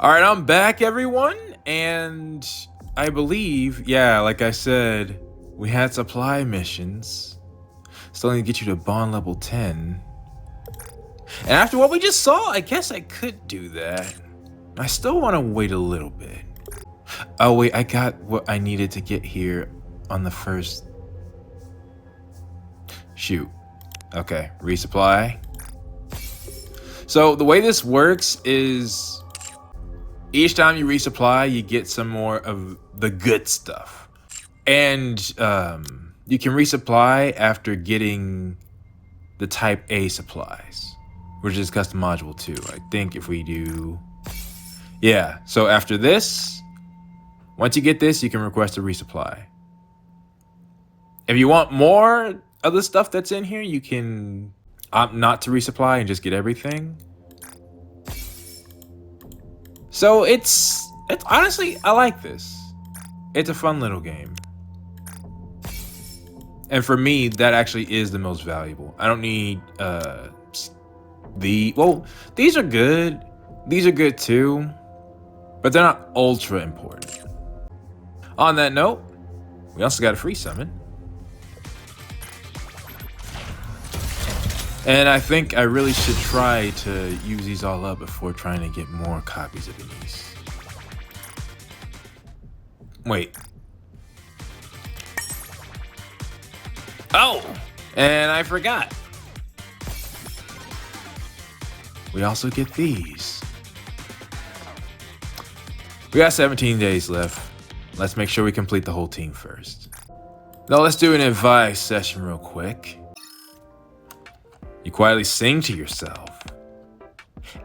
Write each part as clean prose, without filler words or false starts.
All right, I'm back, everyone, and I believe, yeah, like I said, we had supply missions. Still need to get you to bond level 10. And after what we just saw, I guess I could do that. I still want to wait a little bit. Oh wait, I got what I needed to get here on the first... Shoot. Okay, resupply. So the way this works is each time you resupply, you get some more of the good stuff. And you can resupply after getting the type A supplies, which is custom module 2. I think if we do... Yeah, so after this, once you get this, you can request a resupply. If you want more of the stuff that's in here, you can opt not to resupply and just get everything. So it's honestly, I like this. It's a fun little game. And for me, that actually is the most valuable. I don't need these are good. These are good too, but they're not ultra important. On that note, we also got a free summon. And I think I really should try to use these all up before trying to get more copies of these. Wait. Oh! And I forgot. We also get these. We got 17 days left. Let's make sure we complete the whole team first. Now let's do an advice session real quick. You quietly sing to yourself.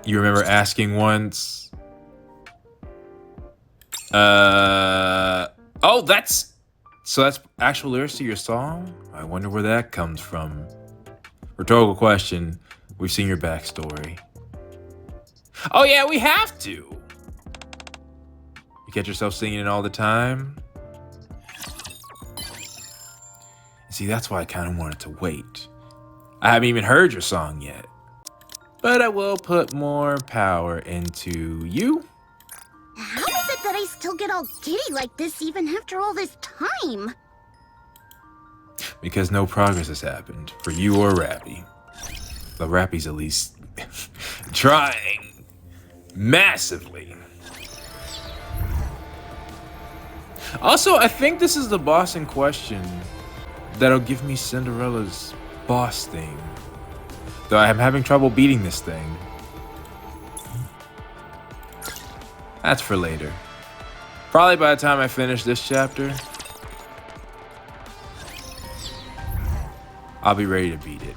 You remember asking once, oh, that's actual lyrics to your song? I wonder where that comes from. Rhetorical question. We've seen your backstory. Oh yeah, we have to. You catch yourself singing it all the time? See, that's why I kind of wanted to wait. I haven't even heard your song yet. But I will put more power into you. How is it that I still get all giddy like this even after all this time? Because no progress has happened for you or Rappy. The Rappy's at least trying massively. Also, I think this is the boss in question that'll give me Cinderella's boss thing. Though I'm having trouble beating this thing. That's for later. Probably by the time I finish this chapter, I'll be ready to beat it.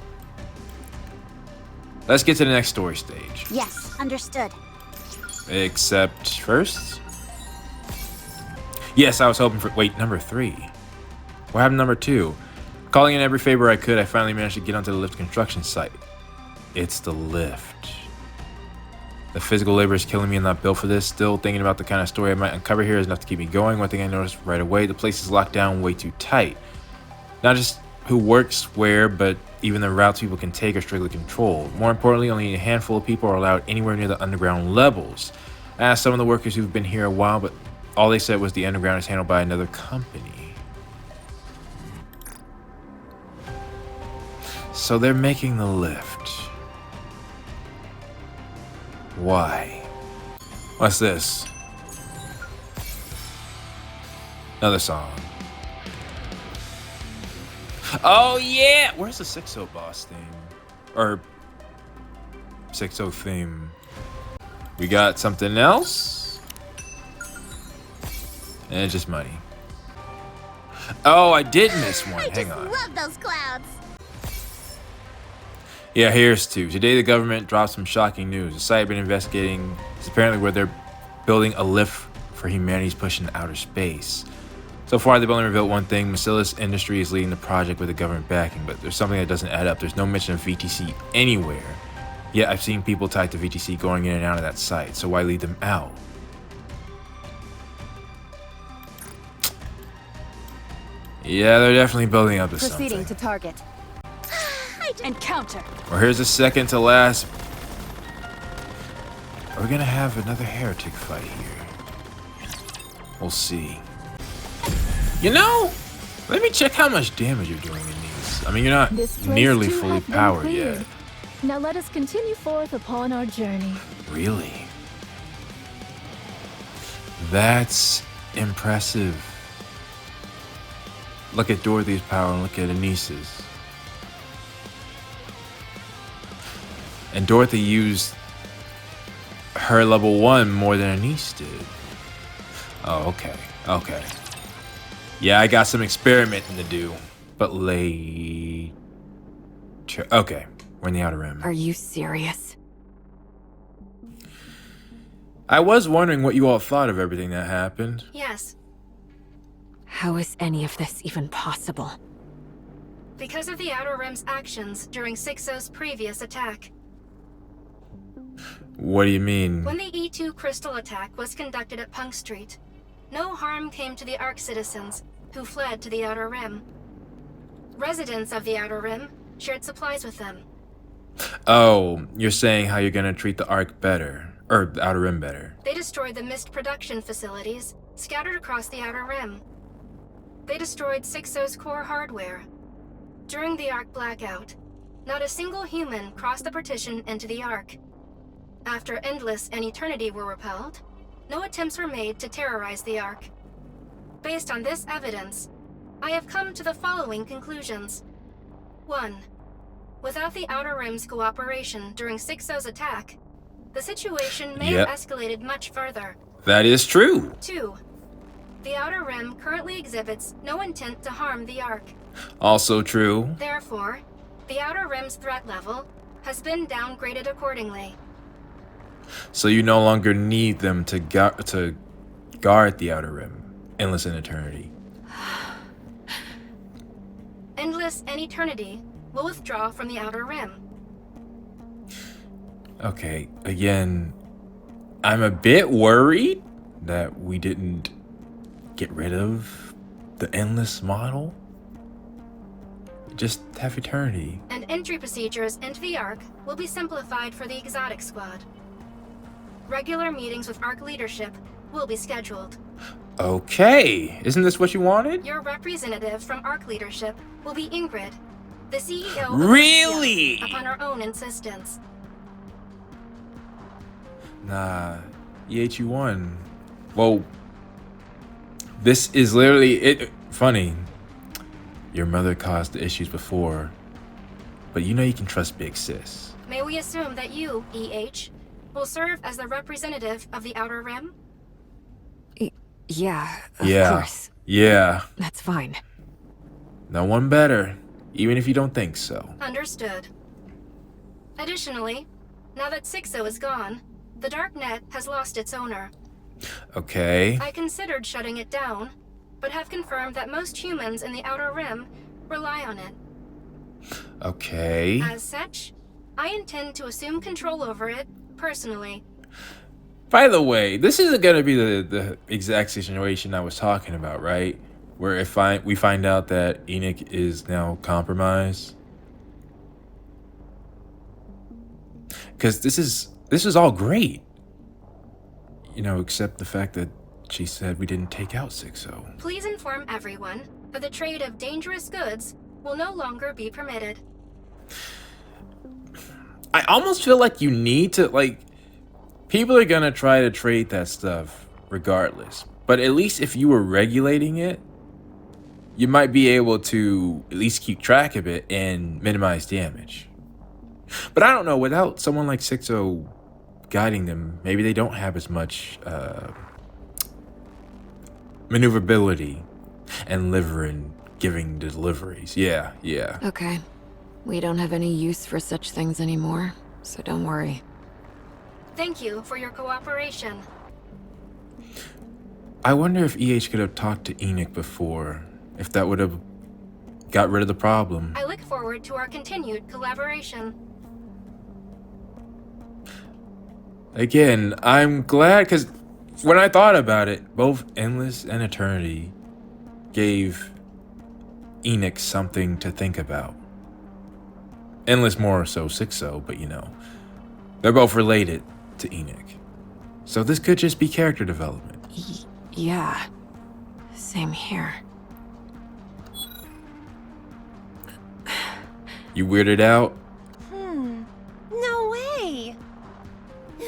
Let's get to the next story stage. Yes, understood. Except first? Yes, I was hoping for... Wait, number 3. What happened to number 2? Calling in every favor I could, I finally managed to get onto the lift construction site. It's the lift. The physical labor is killing me. I'm not built for this. Still thinking about the kind of story I might uncover here is enough to keep me going. One thing I noticed right away, the place is locked down way too tight. Not just who works where, but even the routes people can take are strictly controlled. More importantly, only a handful of people are allowed anywhere near the underground levels. I asked some of the workers who've been here a while, but all they said was the underground is handled by another company. So they're making the lift. Why? What's this? Another song. Oh yeah! Where's the 6-0 boss theme? Or 6-0 theme. We got something else? And it's just money. Oh, I did miss one. Hang on. I just love those clouds. Yeah, here's 2. Today the government dropped some shocking news. The site I've been investigating is apparently where they're building a lift for humanity's push into outer space. So far, they've only revealed one thing. Macilis Industry is leading the project with the government backing, but there's something that doesn't add up. There's no mention of VTC anywhere. Yet I've seen people tied to VTC going in and out of that site, so why leave them out? Yeah, they're definitely building up to something. Proceeding to target. Encounter. Well, here's the second to last Are we gonna have another heretic fight here? We'll see. You know, let me check how much damage you're doing in these. I mean, you're not This place nearly too fully hath been powered cleared. yet. Now let us continue forth upon our journey. Really? That's impressive. Look at Dorothy's power and look at Anissa's. And Dorothy used her level 1 more than Anise did. Oh, okay. Okay. Yeah, I got some experimenting to do. But later. Okay, we're in the Outer Rim. Are you serious? I was wondering what you all thought of everything that happened. Yes, How is any of this even possible? because of the Outer Rim's actions during Sixo's previous attack. What do you mean? When the E2 crystal attack was conducted at Punk Street, no harm came to the Ark citizens, who fled to the Outer Rim. Residents of the Outer Rim shared supplies with them. Oh, you're saying how you're gonna treat the Ark better. Or the Outer Rim better. They destroyed the mist production facilities scattered across the Outer Rim. They destroyed Sixo's core hardware. During the Ark blackout, not a single human crossed the partition into the Ark. After Endless and Eternity were repelled, no attempts were made to terrorize the Ark. Based on this evidence, I have come to the following conclusions. 1. Without the Outer Rim's cooperation during Sixo's attack, the situation may Yep. have escalated much further. That is true. 2. The Outer Rim currently exhibits no intent to harm the Ark. Also true. Therefore, the Outer Rim's threat level has been downgraded accordingly. So you no longer need them to guard the Outer Rim. Endless and Eternity. Endless and Eternity will withdraw from the Outer Rim. Okay, again, I'm a bit worried that we didn't get rid of the Endless model. Just have Eternity. And entry procedures into the Ark will be simplified for the Exotic Squad. Regular meetings with Ark leadership will be scheduled. Okay, isn't this what you wanted? Your representative from Ark leadership will be Ingrid, the CEO of Really? Arcadia, upon her own insistence. Nah, EHU won. Well, this is literally it. Funny, your mother caused the issues before, but you know you can trust Big Sis. May we assume that you, EH, will serve as the representative of the Outer Rim? Yeah, of Yeah. course. Yeah, That's fine. no one better, even if you don't think so. Understood. Additionally, now that Sixo is gone, the Darknet has lost its owner. Okay. I considered shutting it down, but have confirmed that most humans in the Outer Rim rely on it. Okay. As such, I intend to assume control over it personally. By the way, this isn't gonna be the exact situation I was talking about, right? Where if we find out that Enoch is now compromised. Because this is all great. You know, except the fact that she said we didn't take out Sixo. Please inform everyone that the trade of dangerous goods will no longer be permitted. I almost feel like you need to, like, people are gonna try to trade that stuff regardless. But at least if you were regulating it, you might be able to at least keep track of it and minimize damage. But I don't know, without someone like Sixo guiding them, maybe they don't have as much maneuverability and liver and giving deliveries. Yeah. Okay. We don't have any use for such things anymore, so don't worry. Thank you for your cooperation. I wonder if EH could have talked to Enoch before, if that would have got rid of the problem. I look forward to our continued collaboration. Again, I'm glad, because when I thought about it, both Endless and Eternity gave Enoch something to think about. Endless more so Sixo, but you know, they're both related to Enoch. So this could just be character development. Yeah. Same here. You weirded out? No way!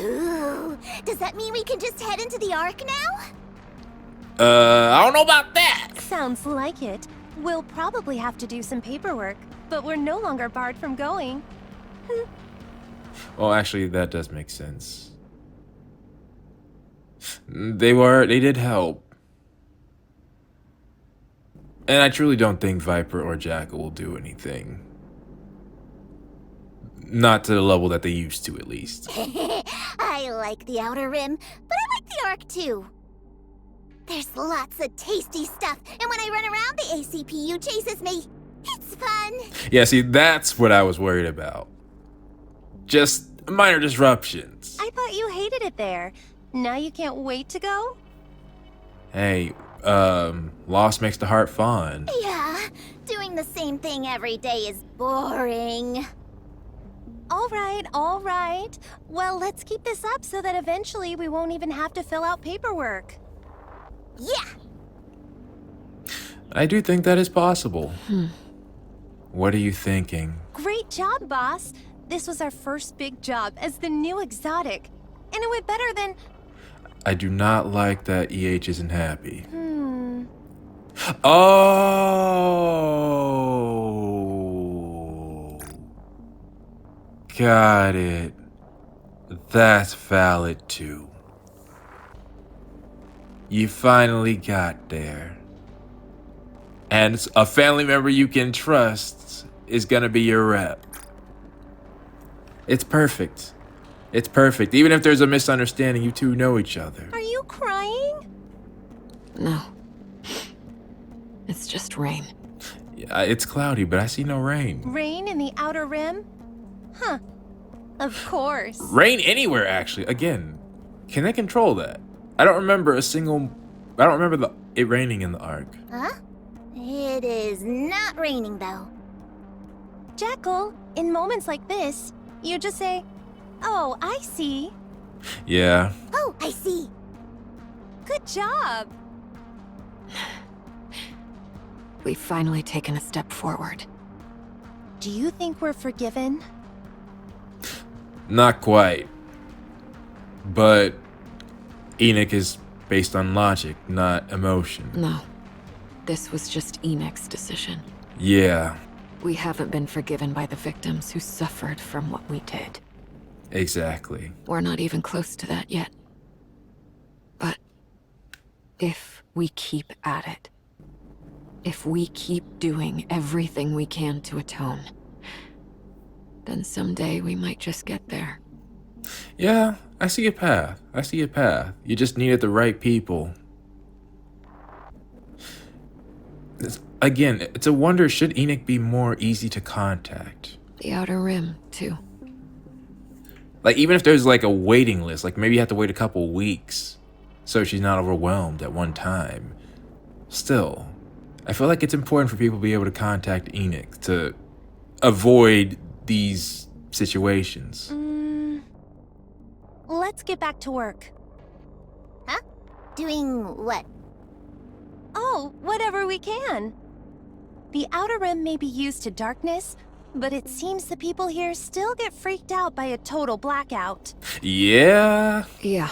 Ooh, does that mean we can just head into the Ark now? I don't know about that. Sounds like it. We'll probably have to do some paperwork, but we're no longer barred from going. Well, actually, that does make sense. They did help. And I truly don't think Viper or Jackal will do anything. Not to the level that they used to, at least. I like the Outer Rim, but I like the Ark too. There's lots of tasty stuff, and when I run around, the ACPU chases me. It's fun. Yeah, see, that's what I was worried about. Just minor disruptions. I thought you hated it there. Now you can't wait to go? Hey, loss makes the heart fond. Yeah, doing the same thing every day is boring. All right. Well, let's keep this up so that eventually we won't even have to fill out paperwork. Yeah. I do think that is possible. What are you thinking? Great job, boss. This was our first big job as the new exotic. And it went better than... I do not like that EH isn't happy. Oh. Got it. That's valid too. You finally got there. And a family member you can trust is gonna be your rep. It's perfect. It's perfect. Even if there's a misunderstanding, you two know each other. Are you crying? No. It's just rain. Yeah, it's cloudy, but I see no rain. Rain in the Outer Rim? Huh. Of course. Rain anywhere, actually. Again, can they control that? I don't remember it raining in the Ark. Huh? It is not raining, though. Jackal, in moments like this, you just say, "Oh, I see." Yeah. Oh, I see. Good job. We've finally taken a step forward. Do you think we're forgiven? Not quite. But Enoch is based on logic, not emotion. No. This was just Enoch's decision. Yeah, We haven't been forgiven by the victims who suffered from what we did. exactly. We're not even close to that yet. But if we keep at it, if we keep doing everything we can to atone, then someday we might just get there. Yeah, I see a path. I see a path. You just needed the right people. Again, it's a wonder, should Enoch be more easy to contact? The Outer Rim, too. Like, even if there's like a waiting list, like maybe you have to wait a couple weeks so she's not overwhelmed at one time. Still, I feel like it's important for people to be able to contact Enoch to avoid these situations. Let's get back to work. Huh? Doing what? Oh, whatever we can. The Outer Rim may be used to darkness, but it seems the people here still get freaked out by a total blackout. Yeah, Yeah,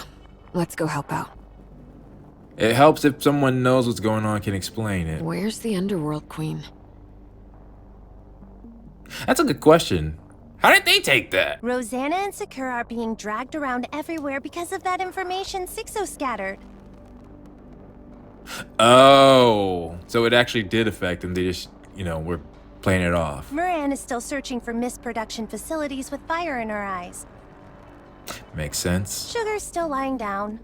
let's go help out. it helps if someone knows what's going on, can explain it. Where's the Underworld Queen? That's a good question. How did they take that? Rosanna and Sakura are being dragged around everywhere because of that information Sixo scattered. Oh, so it actually did affect them. They just, were playing it off. Moran is still searching for missed production facilities with fire in her eyes. Makes sense. Sugar's still lying down.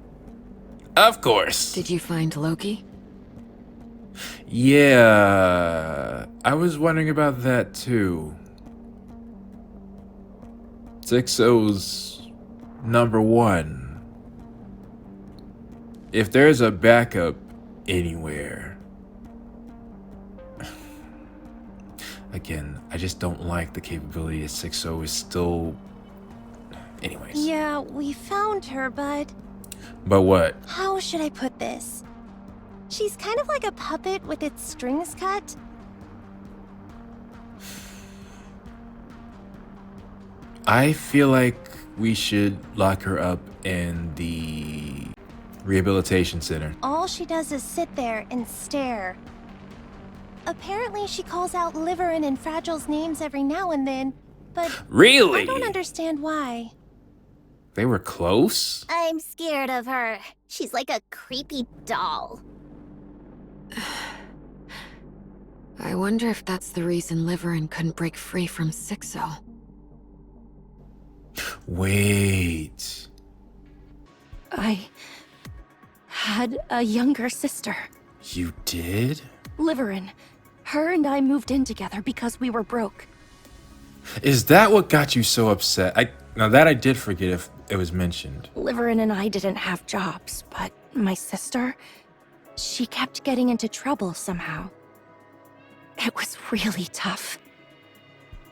Of course. Did you find Loki? Yeah, I was wondering about that too. 6-0's #1. If there's a backup anywhere. Again, I just don't like the capability that 6-0 is still... Anyways. Yeah, we found her, but... But what? How should I put this? She's kind of like a puppet with its strings cut. I feel like we should lock her up in the rehabilitation center. All she does is sit there and stare. Apparently, she calls out Liverin and Fragile's names every now and then, but Really? I don't understand why. They were close? I'm scared of her. She's like a creepy doll. I wonder if that's the reason Liverin couldn't break free from Sixo. Wait. I had a younger sister, You did? Liverin. Her and I moved in together because we were broke. Is that what got you so upset? Now that I did forget if it was mentioned. Liverin and I didn't have jobs, but my sister, she kept getting into trouble somehow. It was really tough.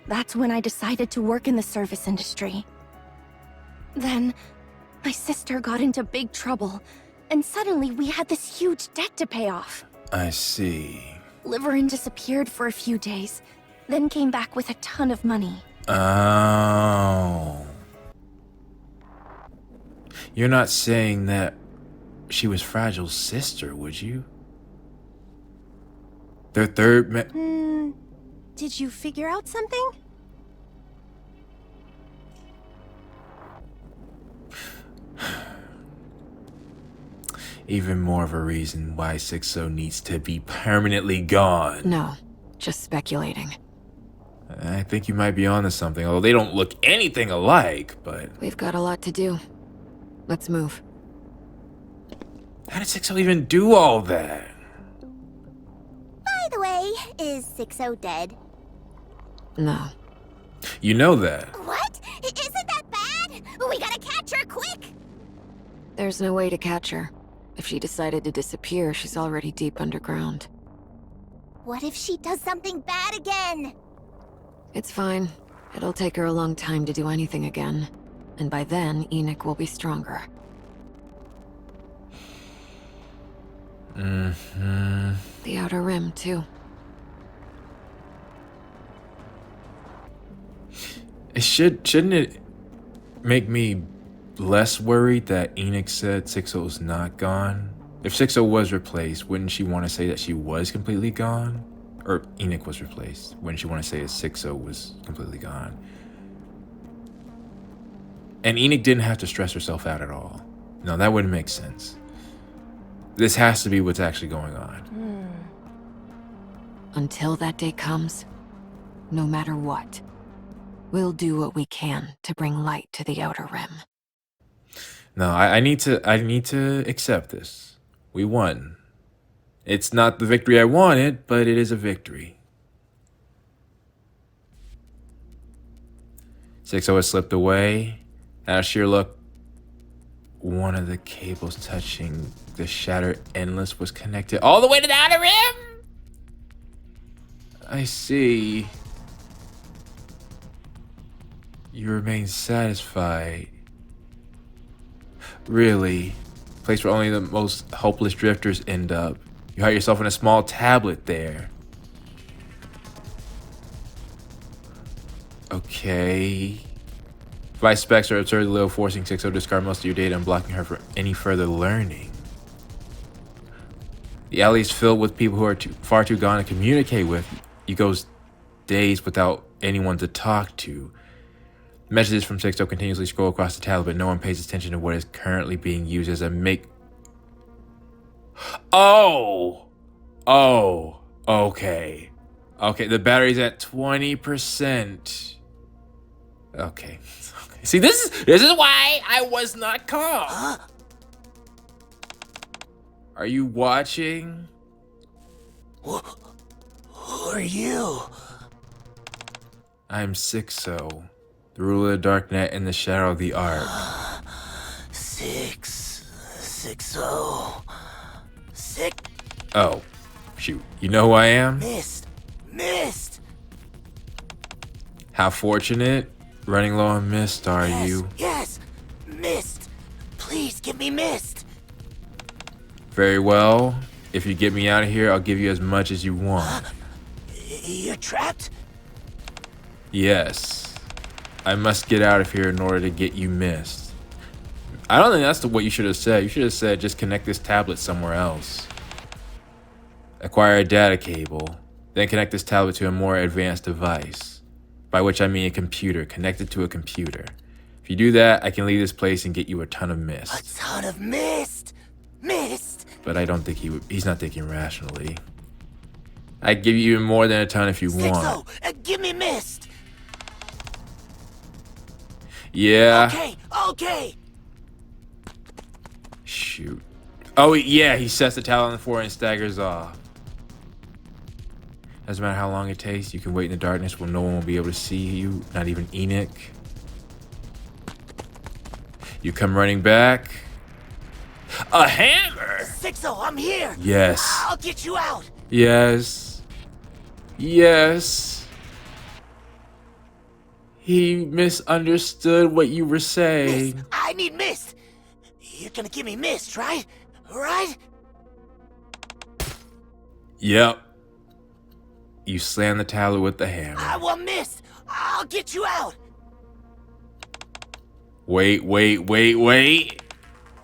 That's when I decided to work in the service industry. Then, my sister got into big trouble, and suddenly we had this huge debt to pay off. I see. Liverin disappeared for a few days, then came back with a ton of money. Oh. You're not saying that she was Fragile's sister, would you? Their third Did you figure out something? Even more of a reason why Sixo needs to be permanently gone. No, just speculating. I think you might be onto something, although they don't look anything alike, but... We've got a lot to do. Let's move. How did Sixo even do all that? By the way, is Sixo dead? No. You know that. What? Isn't that bad? We gotta catch her quick! There's no way to catch her. If she decided to disappear, she's already deep underground. What if she does something bad again? It's fine. It'll take her a long time to do anything again. And by then, Enoch will be stronger. Mm-hmm. The Outer Rim, too. Shouldn't it make me less worried that Enoch said Sixo's not gone? If Sixo was replaced, wouldn't she want to say that she was completely gone? Or Enoch was replaced, wouldn't she want to say that Sixo was completely gone? And Enoch didn't have to stress herself out at all. No, that wouldn't make sense. This has to be what's actually going on. Until that day comes, no matter what, we'll do what we can to bring light to the Outer Rim. No, I need to accept this. We won. It's not the victory I wanted, but it is a victory. Sixo has slipped away. Out of sheer luck, one of the cables touching the shattered endless was connected all the way to the Outer Rim. I see. You remain satisfied. Really? Place where only the most hopeless drifters end up. You hide yourself in a small tablet there. Okay. Flight specs are absurdly low, forcing Sixo to discard most of your data and blocking her from any further learning. The alley is filled with people who are far too gone to communicate with. You go days without anyone to talk to. Messages from Sixo continuously scroll across the tablet, but no one pays attention to what is currently being used as a Oh, okay. Okay, the battery's at 20%. Okay. See, this is why I was not calm. Are you watching? Who are you? I'm Sixo, the ruler of the Darknet and the Shadow of the Ark. 6-0. Oh, shoot. You know who I am? Mist. How fortunate. Running low on mist, are you? Yes, Mist. Please Please give me mist. Very well. If you get me out of here, I'll give you as much as you want. You're trapped? Yes. I must get out of here in order to get you mist. I don't think that's what you should have said. You should have said just connect this tablet somewhere else. Acquire a data cable. Then connect this tablet to a more advanced device. By which I mean a computer. Connect it to a computer. If you do that, I can leave this place and get you a ton of A mist. ton of mist. Mist. But I don't think he's not thinking rationally. I'd give you even more than a ton if you want. 6-0, give me mist. Yeah. Okay. Shoot. Oh, yeah, he sets the towel on the floor and staggers off. Doesn't matter how long it takes, you can wait in the darkness where no one will be able to see you, not even Enoch. You come running back. A hammer! 6-0, I'm here. Yes. I'll get you out. Yes. Yes. He misunderstood what you were saying. Mist. I need mist. You're gonna give me mist, right? Right? Yep. You slam the tablet with the hammer. I want mist. I'll get you out. Wait.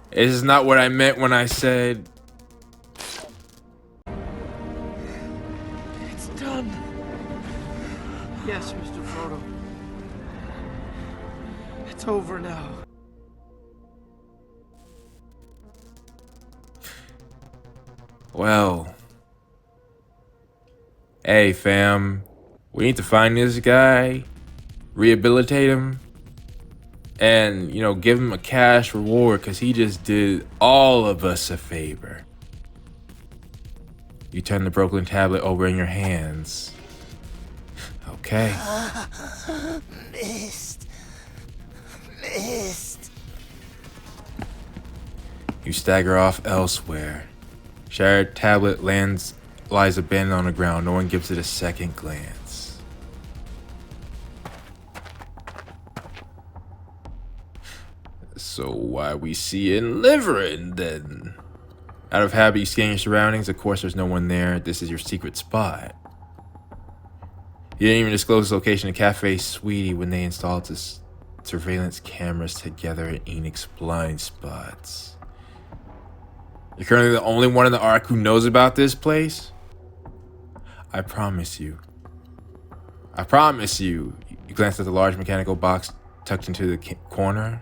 This is not what I meant when I said... It's done. Yes, Mr. Frodo. It's over now. Well... Hey, fam. We need to find this guy, rehabilitate him, and, you know, give him a cash reward because he just did all of us a favor. You turn the broken tablet over in your hands. Okay. Mist. Mist. You stagger off elsewhere. Shattered tablet lies abandoned on the ground. No one gives it a second glance. So why we see in Liverin then? Out of habit, you scan your surroundings. Of course, there's no one there. This is your secret spot. You didn't even disclose the location of Cafe Sweetie when they installed this surveillance cameras together at Enoch's blind spots. You're currently the only one in the Ark who knows about this place? I promise you. I promise you. You glance at the large mechanical box tucked into the corner.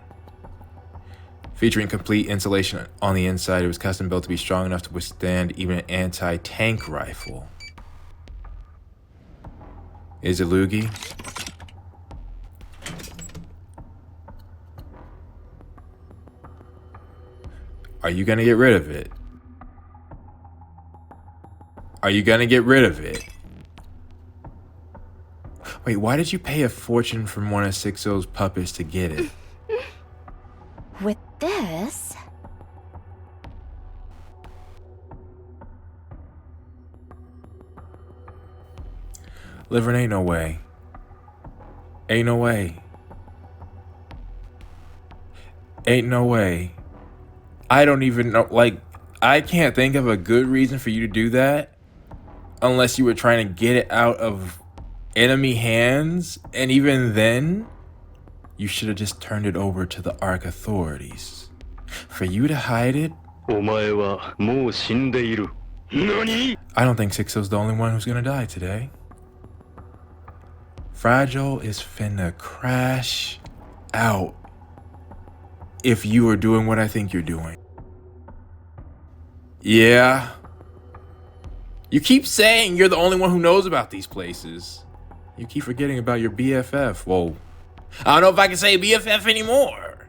Featuring complete insulation on the inside, it was custom built to be strong enough to withstand even an anti-tank rifle. Is it loogie? Are you gonna get rid of it? Are you gonna get rid of it? Wait, why did you pay a fortune from one of Sixo's puppets to get it? With this... Liverin, ain't no way. Ain't no way. Ain't no way. I don't even know, like, I can't think of a good reason for you to do that unless you were trying to get it out of enemy hands, and even then, you should have just turned it over to the Ark authorities. For you to hide it? I don't think Sixo's the only one who's gonna die today. Fragile is finna crash out if you are doing what I think you're doing. Yeah. You keep saying you're the only one who knows about these places. You keep forgetting about your BFF. Whoa. I don't know if I can say BFF anymore.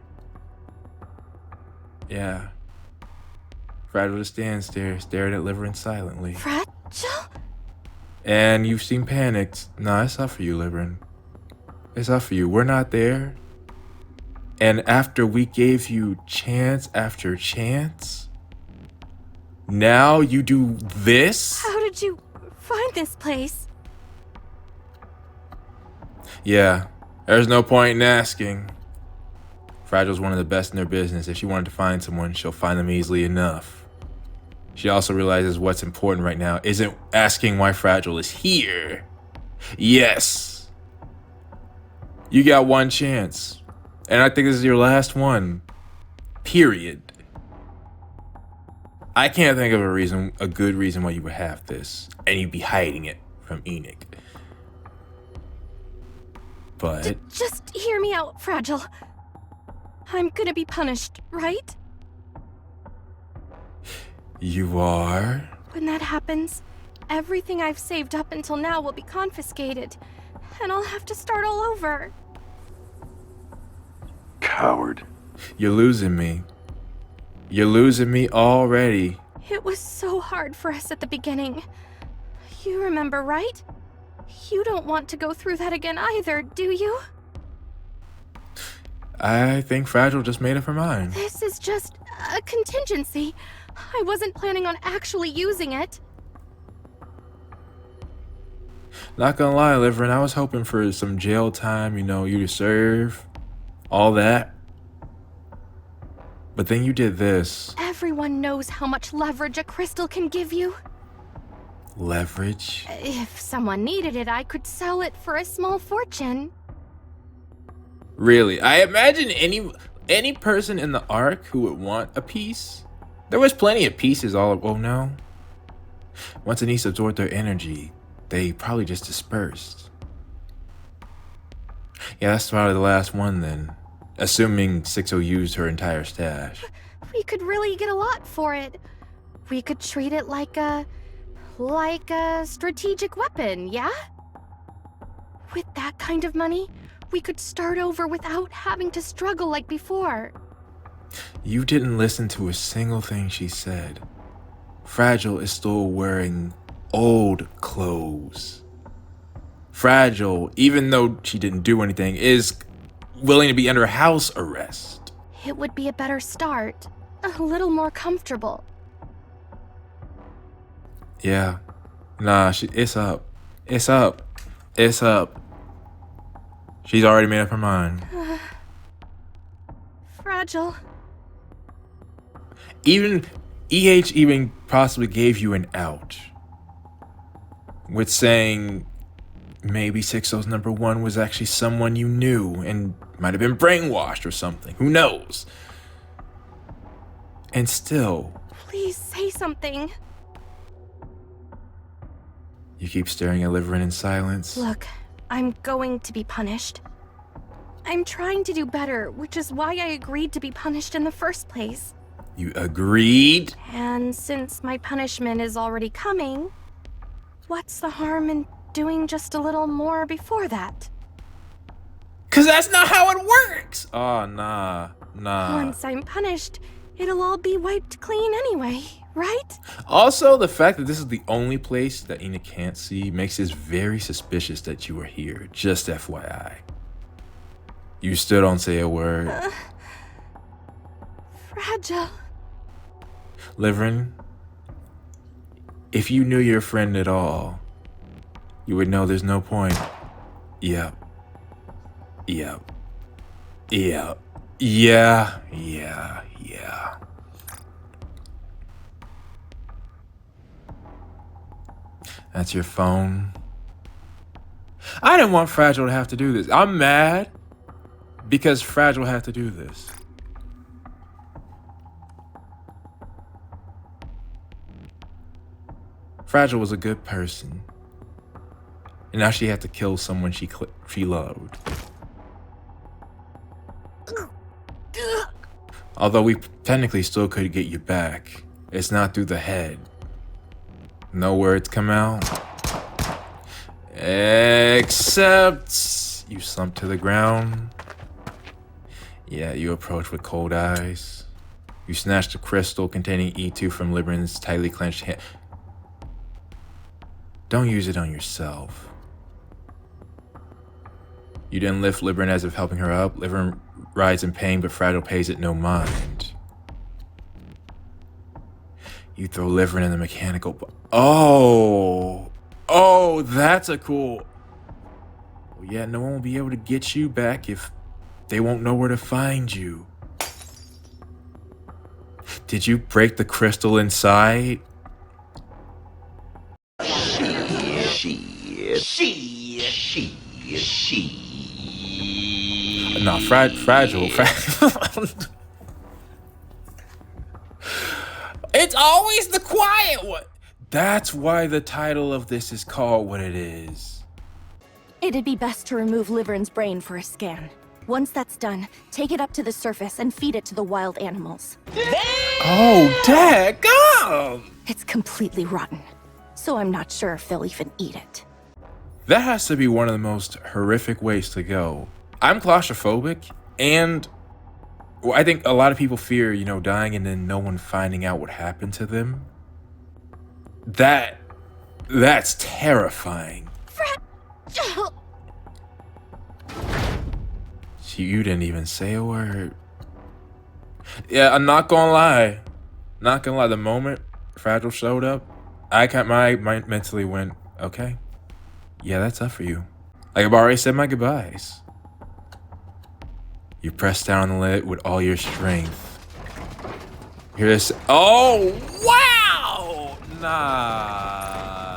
Yeah. Fragile just stands there, staring at Liverin silently. Fragile? And you seem panicked. Nah, it's not for you, Liverin. It's not for you. We're not there. And after we gave you chance after chance, now you do this? How did you find this place? Yeah, there's no point in asking. Fragile's one of the best in their business. If she wanted to find someone, she'll find them easily enough. She also realizes what's important right now isn't asking why Fragile is here. Yes. You got one chance. And I think this is your last one. Period. I can't think of a good reason why you would have this. And you'd be hiding it from Enoch. But... Just hear me out, Fragile. I'm gonna be punished, right? You are? When that happens, everything I've saved up until now will be confiscated, and I'll have to start all over. Coward. You're losing me. You're losing me already. It was so hard for us at the beginning. You remember, right? You don't want to go through that again either, do you? I think Fragile just made up her mind. This is just a contingency. I wasn't planning on actually using it. Not gonna lie, Liverin, I was hoping for some jail time, you to serve. All that. But then you did this. Everyone knows how much leverage a crystal can give you. Leverage? If someone needed it, I could sell it for a small fortune. Really? I imagine any person in the Ark who would want a piece. There was plenty of pieces oh no. Once Anise absorbed their energy, they probably just dispersed. Yeah, that's probably the last one then. Assuming 60 used her entire stash. We could really get a lot for it. We could treat it like a strategic weapon, yeah? With that kind of money, we could start over without having to struggle like before. You didn't listen to a single thing she said. Fragile is still wearing old clothes. Fragile, even though she didn't do anything, is willing to be under house arrest. It would be a better start. A little more comfortable. Yeah. Nah, it's up. It's up. It's up. She's already made up her mind. Fragile. Even even possibly gave you an out with saying maybe Sixo's number one was actually someone you knew and might have been brainwashed or something. Who knows? And still, Please say something. you keep staring at Liverin in silence. Look, I'm going to be punished. I'm trying to do better, which is why I agreed to be punished in the first place. You agreed? And since my punishment is already coming, what's the harm in doing just a little more before that? 'Cause that's not how it works! Oh, nah. Once I'm punished, it'll all be wiped clean anyway, right? Also, the fact that this is the only place that Ina can't see makes it very suspicious that you are here, just FYI. You still don't say a word. Fragile. Liverin, if you knew your friend at all, you would know there's no point. Yep. Yeah. That's your phone. I didn't want Fragile to have to do this. I'm mad because Fragile had to do this. Fragile was a good person. And now she had to kill someone she loved. Although we technically still could get you back. It's not through the head. No words come out. Except you slump to the ground. Yeah, you approach with cold eyes. You snatch the crystal containing E2 from Liberin's tightly clenched hand. Don't use it on yourself. You didn't lift Liverin as if helping her up. Liverin writhes in pain, but Fragile pays it no mind. You throw Liverin in the mechanical... Oh, that's a cool... Well, yeah, no one will be able to get you back if They won't know where to find you. Did you break the crystal inside? No, fragile. It's always the quiet one. That's why the title of this is called what it is. It'd be best to remove Liverin's brain for a scan. Once that's done, take it up to the surface and feed it to the wild animals. Oh, daggum! It's completely rotten, so I'm not sure if they'll even eat it. That has to be one of the most horrific ways to go. I'm claustrophobic, and I think a lot of people fear, you know, dying and then no one finding out what happened to them. That's terrifying. You didn't even say a word. Yeah, I'm not gonna lie. Not gonna lie, the moment Fragile showed up, I got my mentally went, okay. Yeah, that's up for you. Like, I've already said my goodbyes. You press down on the lid with all your strength. Hear this? Oh, wow! Nah.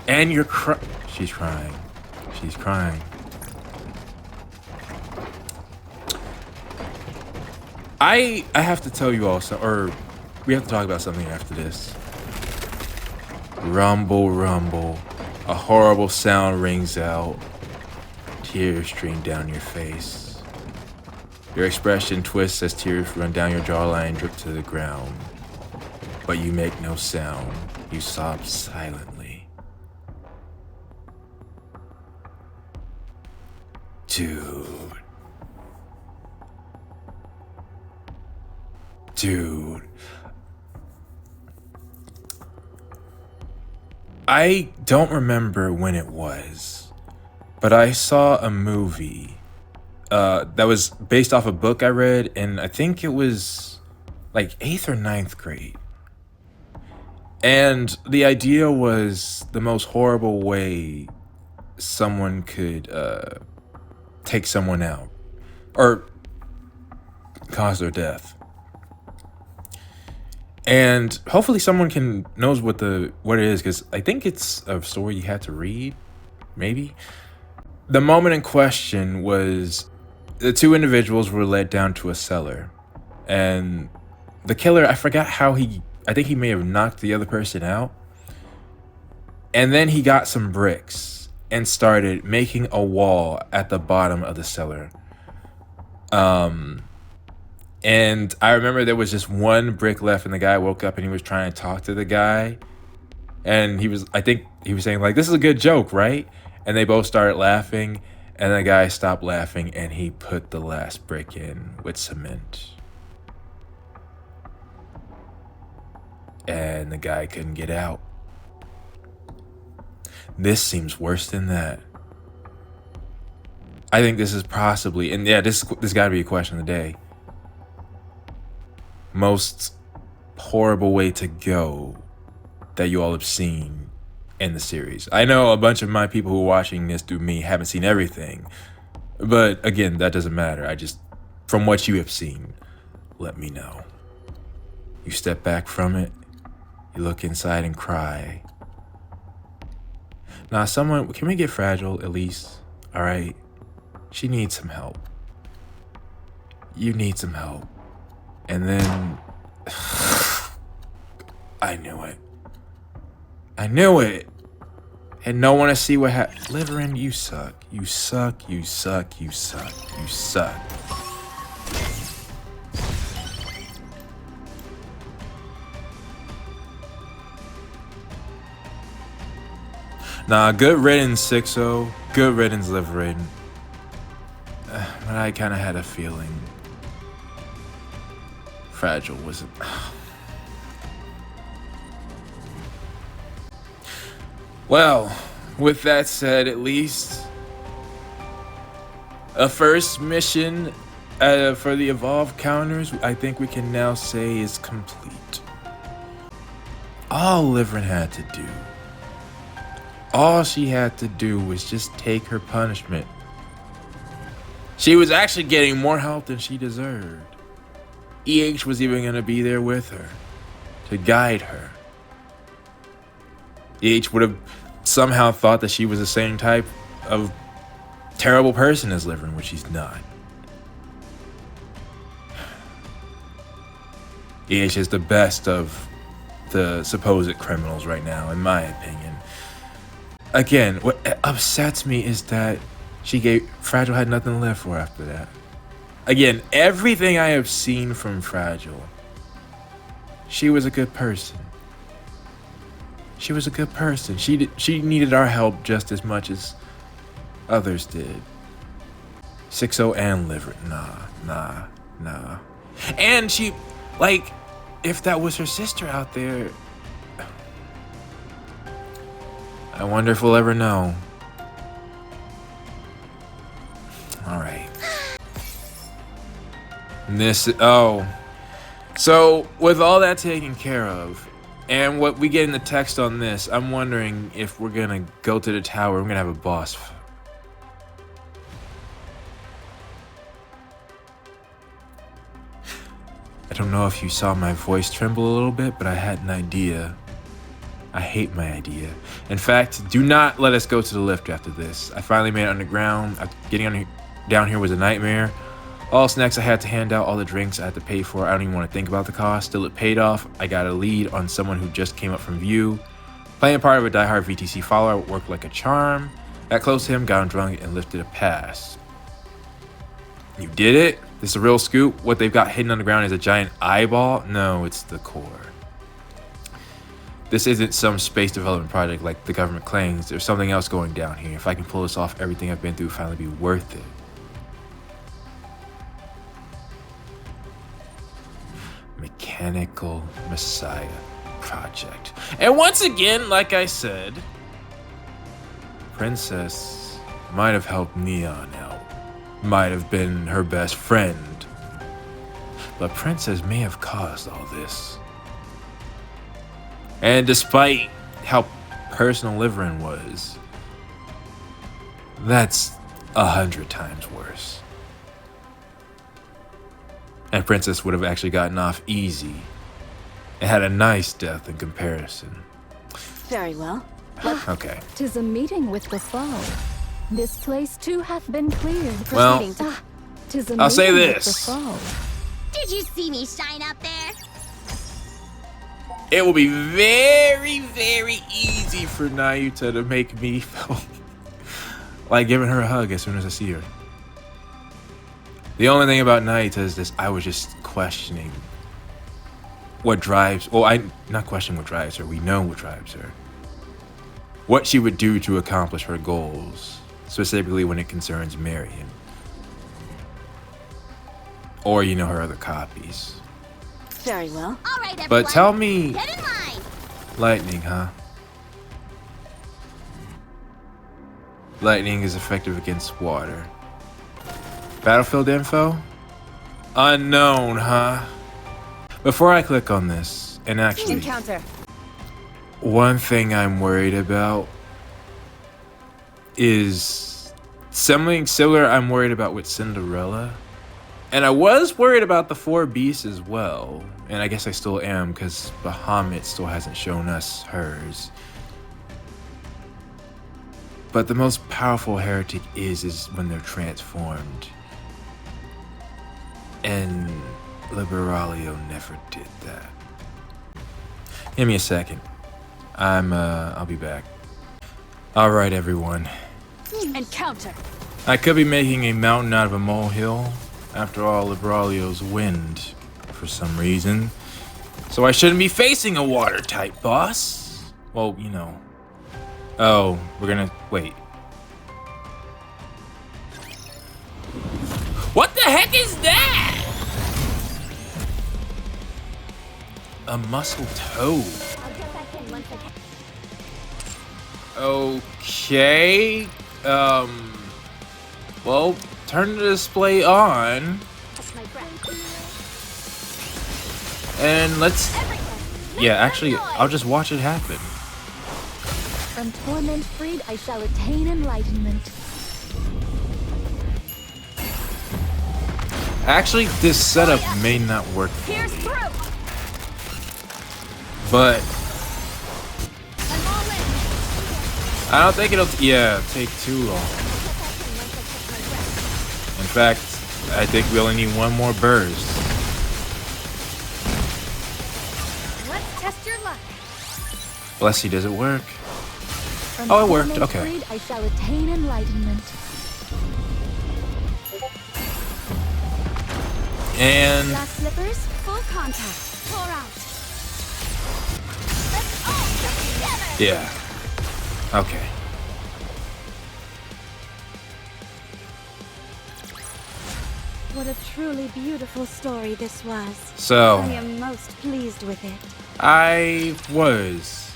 And you're she's crying. She's crying. I have to tell you also, or we have to talk about something after this. Rumble, rumble. A horrible sound rings out. Tears stream down your face. Your expression twists as tears run down your jawline and drip to the ground. But you make no sound. You sob silently. Dude. I don't remember when it was, but I saw a movie that was based off a book I read, and I think it was like 8th or 9th grade. And the idea was the most horrible way someone could take someone out or cause their death. And hopefully someone knows what it is, because I think it's a story you had to read, maybe. The moment in question was the two individuals were led down to a cellar, and the killer, I forgot how I think he may have knocked the other person out, and then he got some bricks and started making a wall at the bottom of the cellar. And I remember there was just one brick left, and the guy woke up and he was trying to talk to the guy. And I think he was saying, like, this is a good joke, right? And they both started laughing, and the guy stopped laughing and he put the last brick in with cement. And the guy couldn't get out. This seems worse than that. I think this is possibly, and yeah, this got to be a question of the day. Most horrible way to go that you all have seen in the series. I know a bunch of my people who are watching this through me haven't seen everything, but again, that doesn't matter. From what you have seen, let me know. You step back from it, you look inside and cry. Now, can we get Fragile at least? All right, she needs some help. You need some help. And then, I knew it. And no one to see what happened. Liverin, you suck. You suck. Nah, good riddance, 6-0. Good riddance, Liverin. But I kind of had a feeling Fragile wasn't. Well, with that said, at least a first mission for the evolved counters, I think we can now say is complete. All Liverin had to do all she had to do was just take her punishment. She was actually getting more help than she deserved. EH was even going to be there with her to guide her. EH would have somehow thought that she was the same type of terrible person as Liverin, which she's not. EH is the best of the supposed criminals right now, in my opinion. Again, what upsets me is that Fragile had nothing to live for after that. Again, everything I have seen from Fragile, she was a good person. She was a good person. She needed our help just as much as others did. 6-0 and Liver. Nah. And she, like, if that was her sister out there, I wonder if we'll ever know. All right. So with all that taken care of, and what we get in the text on this, I'm wondering if we're gonna go to the tower. We're gonna have a boss. I don't know if you saw my voice tremble a little bit, but I had an idea. I hate my idea. In fact, do not let us go to the lift after this. I finally made it underground. Getting down here was a nightmare. All snacks I had to hand out, all the drinks I had to pay for. I don't even want to think about the cost. Still, it paid off. I got a lead on someone who just came up from view. Playing part of a diehard VTC follower worked like a charm. Got close to him, got him drunk, and lifted a pass. You did it? This is a real scoop? What they've got hidden underground is a giant eyeball? No, it's the core. This isn't some space development project like the government claims. There's something else going down here. If I can pull this off, everything I've been through will finally be worth it. Mechanical Messiah Project. And once again, like I said, Princess might have helped Neon out. Might have been her best friend. But Princess may have caused all this. And despite how personal Liverin was, that's 100 times worse. And Princess would have actually gotten off easy and had a nice death in comparison. Very well. Okay. 'Tis a meeting with the foe. This place too hath been cleared. Well, Proceeding to- 'Tis a I'll say meeting with this. the foe. Did you see me shine up there? It will be very, very easy for Nayuta to make me feel like giving her a hug as soon as I see her. The only thing about Nayuta is this: I was just questioning what drives. Well, I not questioning what drives her. We know what drives her. What she would do to accomplish her goals, specifically when it concerns Marion, or her other copies. Very well. All right, everyone. But tell me, Get in line. lightning, huh? Lightning is effective against water. Battlefield info? Unknown, huh? Before I click on this, and actually, Encounter. one thing I'm worried about is something similar I'm worried about with Cinderella. And I was worried about the 4 beasts as well. And I guess I still am, because Bahamut still hasn't shown us hers. But the most powerful heretic is when they're transformed. And Liberalio never did that. Give me a second. I'll be back. Alright, everyone. Encounter. I could be making a mountain out of a molehill. After all, Liberalio's wind, for some reason. So I shouldn't be facing a water-type boss. Well, Oh, we're gonna... Wait. What the heck is that? A muscle toad. Okay. Well, turn the display on. And let's... Yeah, actually, I'll just watch it happen. From torment freed, I shall attain enlightenment. Actually, this setup may not work for Pierce me, through! but I'm all in! I don't think it'll take too long. In fact, I think we only need one more burst. Let's test your luck. Bless you, does it work? From Oh, it worked, torment okay. freed, I shall attain enlightenment. And Glass slippers, full contact. Pour out. Let's all jump together! yeah. Okay. What a truly beautiful story this was. So I am most pleased with it. I was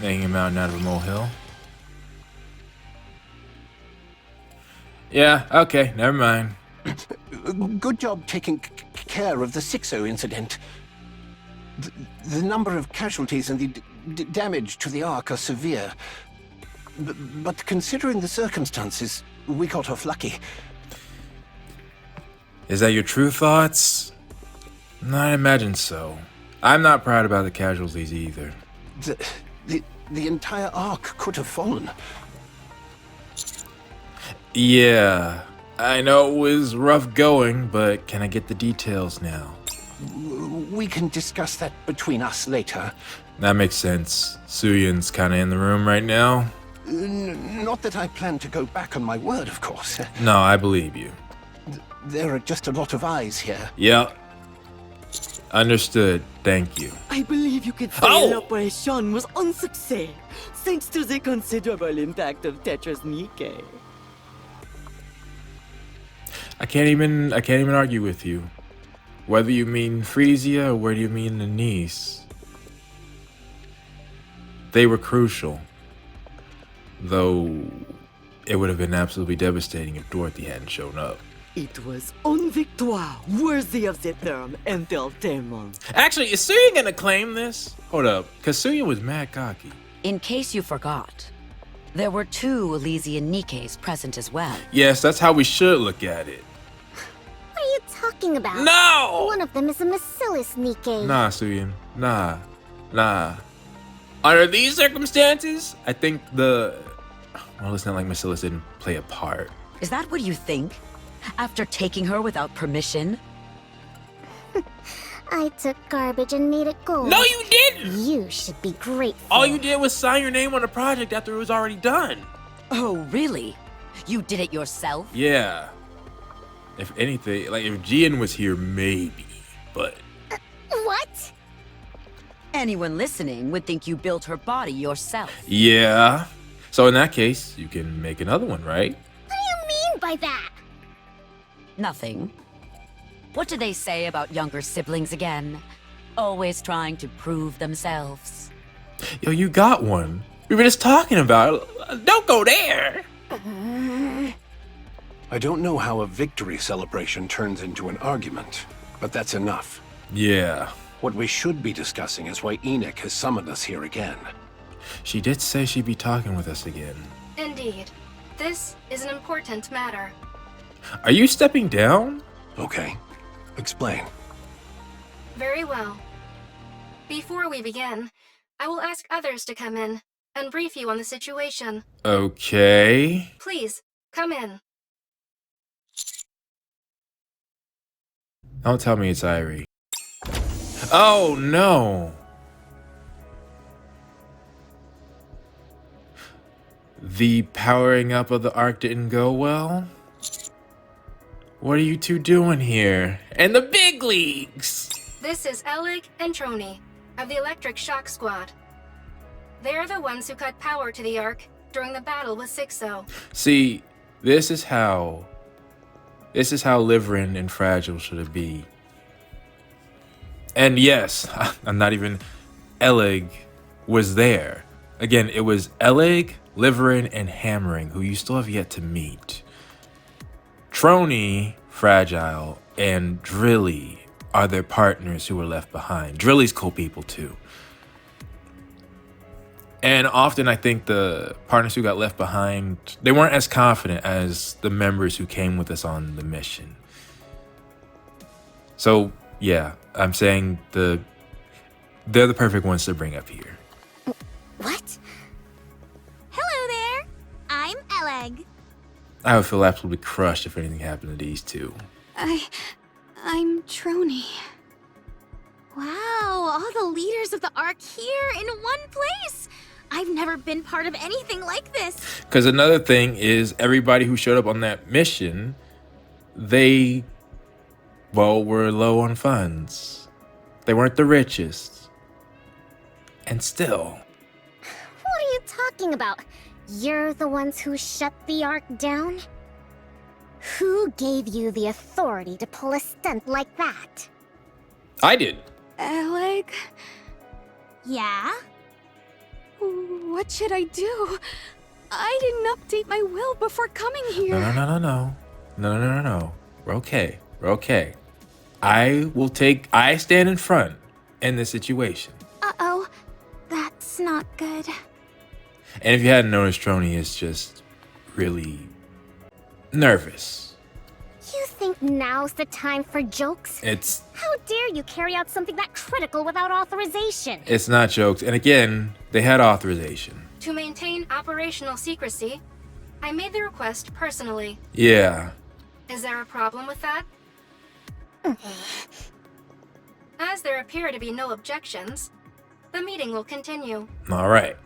making a mountain out of a molehill. Yeah, okay, never mind. Good job taking care of the 6-0 incident. The number of casualties and the damage to the Ark are severe. But considering the circumstances, we got off lucky. Is that your true thoughts? I imagine so. I'm not proud about the casualties either. The entire Ark could have fallen. Yeah, I know it was rough going, but can I get the details now? We can discuss that between us later. That makes sense. Suyun's kinda in the room right now. Not that I plan to go back on my word, of course. No, I believe you. There are just a lot of eyes here. Yep. Understood. Thank you. I believe you could say Oh! the operation was unsuccess, thanks to the considerable impact of Tetra's Nikke. I can't even argue with you. Whether you mean Frisia or whether you mean the niece. They were crucial. Though it would have been absolutely devastating if Dorothy hadn't shown up. It was une victoire worthy of the term entertainment. Actually, is Suya gonna claim this? Hold up, because Suya was mad cocky. In case you forgot, there were 2 Elysian Nikkes present as well. Yes, that's how we should look at it. What are you talking about? No! One of them is a Bacillus Nikke. Nah, Suyin. Nah. Under these circumstances, I think well, it's not like Bacillus didn't play a part. Is that what you think? After taking her without permission? I took garbage and made it gold. No, you didn't! You should be grateful. All you did was sign your name on the project after it was already done. Oh, really? You did it yourself? Yeah. If anything, like if Jian was here, maybe. But What? Anyone listening would think you built her body yourself. yeah. So in that case, you can make another one, right? What do you mean by that? Nothing. What do they say about younger siblings again? Always trying to prove themselves. Yo, you got one. We were just talking about it. Don't go there. I don't know how a victory celebration turns into an argument, but that's enough. Yeah. What we should be discussing is why Enoch has summoned us here again. She did say she'd be talking with us again. Indeed. This is an important matter. Are you stepping down? Okay, explain. Very well. Before we begin, I will ask others to come in and brief you on the situation. Okay. Please, come in. Don't tell me it's Irie. Oh, no. The powering up of the Ark didn't go well? What are you two doing here? In the big leagues! This is Elig and Trony of the Electric Shock Squad. They are the ones who cut power to the Ark during the battle with 6-0. See, this is how Liverin and Fragile should it be. And yes, I'm not even... Elig was there. Again, it was Elig, Liverin, and Hammering, who you still have yet to meet. Trony, Fragile, and Drilly are their partners who were left behind. Drilly's cool people too. And often I think the partners who got left behind, they weren't as confident as the members who came with us on the mission. So yeah, I'm saying they're the perfect ones to bring up here. What? Hello there. I'm Eleg. I would feel absolutely crushed if anything happened to these two. I'm Trony. Wow, all the leaders of the Ark here in one place. I've never been part of anything like this. Because another thing is everybody who showed up on that mission, they, well, were low on funds. They weren't the richest. And still. What are you talking about? You're the ones who shut the Ark down? Who gave you the authority to pull a stunt like that? I did. Eleg, Yeah? what should I do? I didn't update my will before coming here. No. We're okay. We're okay. I stand in front in this situation. Uh-oh, that's not good. And if you hadn't noticed, Trony is just really nervous. You think now's the time for jokes? How dare you carry out something that critical without authorization? It's not jokes. And again, they had authorization. To maintain operational secrecy, I made the request personally. Yeah. Is there a problem with that? As there appear to be no objections, the meeting will continue. All right.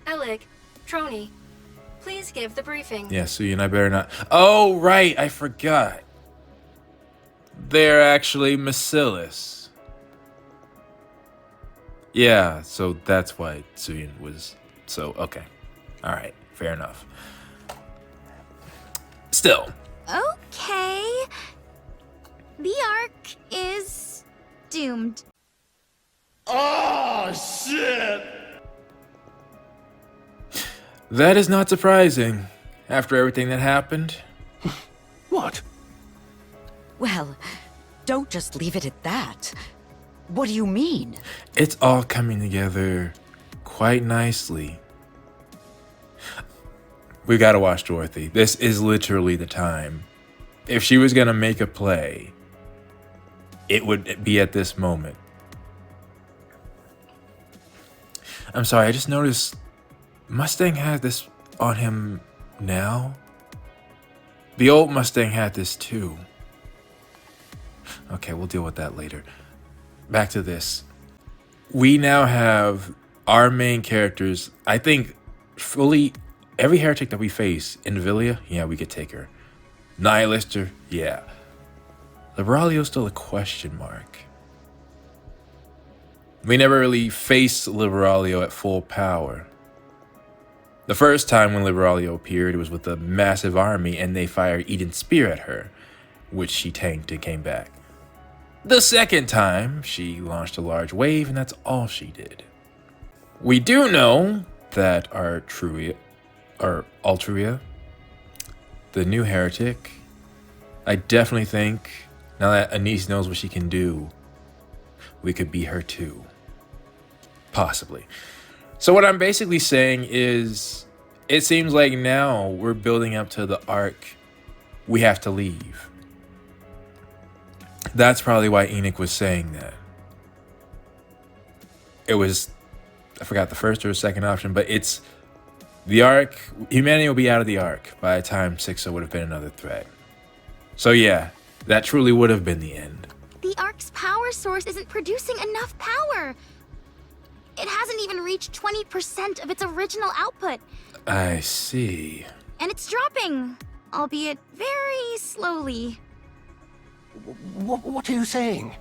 Eleg, Trony, please give the briefing. Yeah, so you and I better not. Oh, right. I forgot. They're actually Macilis. Yeah, so that's why Suyin was so okay. All right, fair enough. Still. Okay. The Ark is doomed. Oh, shit! That is not surprising after everything that happened. What? Well, don't just leave it at that. What do you mean? It's all coming together quite nicely. We gotta watch Dorothy. This is literally the time. If she was gonna make a play, it would be at this moment. I'm sorry, I just noticed Mustang had this on him now. The old Mustang had this too. Okay, we'll deal with that later. Back to this. We now have our main characters, I think, fully every heretic that we face. Invilia, yeah, we could take her. Nihilister, yeah. Liberalio's still a question mark. We never really faced Liberalio at full power. The first time when Liberalio appeared, it was with a massive army and they fired Eden's spear at her, which she tanked and came back. The second time, she launched a large wave and that's all she did. We do know that Altruia, the new heretic, I definitely think, now that Anise knows what she can do, we could be her too. Possibly. So what I'm basically saying is, it seems like now we're building up to the arc we have to leave. That's probably why Enoch was saying that. It was, I forgot the first or second option, but it's the arc, humanity will be out of the arc by the time 6-0 would have been another threat. So yeah, that truly would have been the end. The Ark's power source isn't producing enough power. It hasn't even reached 20% of its original output. I see. And it's dropping, albeit very slowly. What are you saying?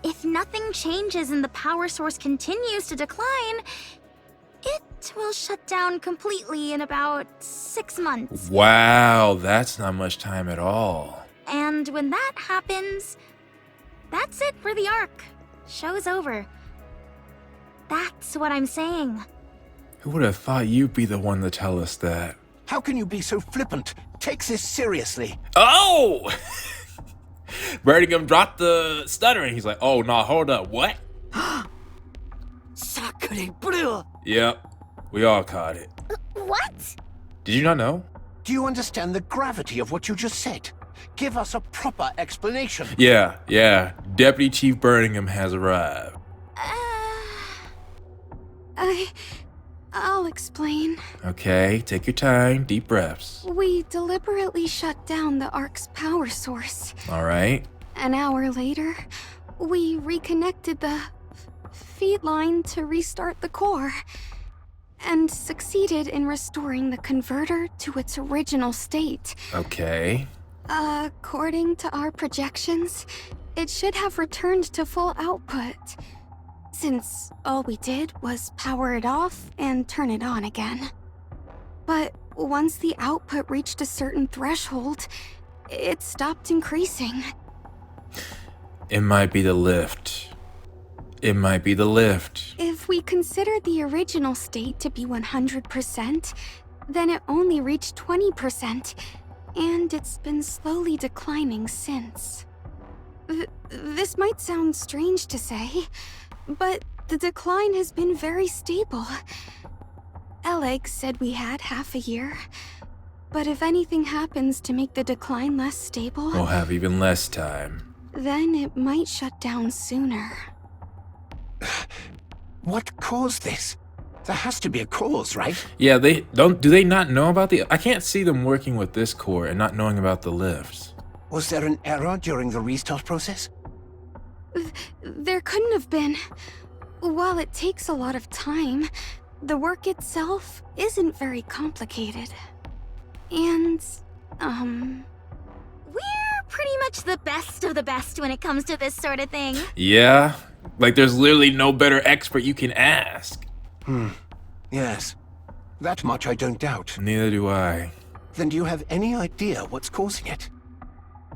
If nothing changes and the power source continues to decline, it will shut down completely in about 6 months. Wow, that's not much time at all. And when that happens, that's it for the Ark. Show's over. That's what I'm saying. Who would have thought you'd be the one to tell us that? How can you be so flippant? Take this seriously. Oh! Birdigham dropped the stutter and he's like, oh, no, hold up, what? Sacre bleu! Yep. We all caught it. What? Did you not know? Do you understand the gravity of what you just said? Give us a proper explanation. Yeah. Deputy Chief Birmingham has arrived. I'll explain. Okay, take your time, deep breaths. We deliberately shut down the Ark's power source. All right. An hour later, we reconnected the feed line to restart the core, and succeeded in restoring the converter to its original state. Okay. According to our projections, it should have returned to full output, since all we did was power it off and turn it on again. But once the output reached a certain threshold, it stopped increasing. It might be the lift. If we consider the original state to be 100%, then it only reached 20%, and it's been slowly declining since. This might sound strange to say, but the decline has been very stable. Eleg said we had half a year, but if anything happens to make the decline less stable, We'll have even less time. then it might shut down sooner. What caused this? There has to be a cause, right? Yeah, do they not know about I can't see them working with this core and not knowing about the lifts. Was there an error during the restart process? There couldn't have been. While it takes a lot of time, the work itself isn't very complicated. And, We're pretty much the best of the best when it comes to this sort of thing. Yeah? Like there's literally no better expert you can ask. Yes. That much I don't doubt. Neither do I. Then do you have any idea what's causing it?